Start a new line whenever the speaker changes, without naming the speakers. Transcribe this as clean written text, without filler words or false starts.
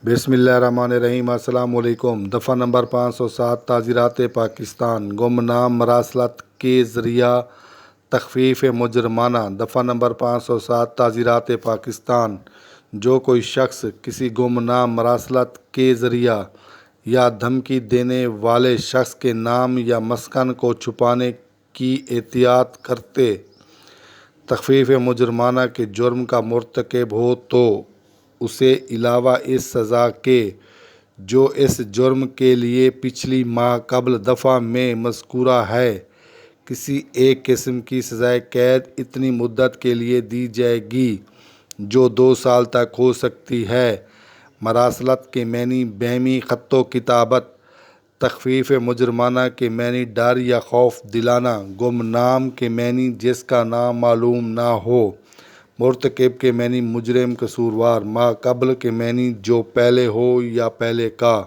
بسم اللہ الرحمن الرحیم۔ السلام علیکم۔ دفعہ نمبر 507 تعزیرات پاکستان، گمنام مراسلات کے ذریعہ تخفیف مجرمانہ۔ دفعہ نمبر 507 تعزیرات پاکستان، جو کوئی شخص کسی گمنام مراسلات کے ذریعہ یا دھمکی دینے والے شخص کے نام یا مسکن کو چھپانے کی احتیاط کرتے تخفیف مجرمانہ کے جرم کا مرتکب ہو تو اسے علاوہ اس سزا کے جو اس جرم کے لیے پچھلی ماقبل دفعہ میں مذکورہ ہے، کسی ایک قسم کی سزائے قید اتنی مدت کے لیے دی جائے گی جو 2 سال تک ہو سکتی ہے۔ مراسلات کے معنی بہمی خط و کتابت، تخفیف مجرمانہ کے معنی ڈر یا خوف دلانا، گمنام کے معنی جس کا نام معلوم نہ ہو، مرتکب کے معنی مجرم قصوروار، ماقبل کے معنی جو پہلے ہو یا پہلے کا۔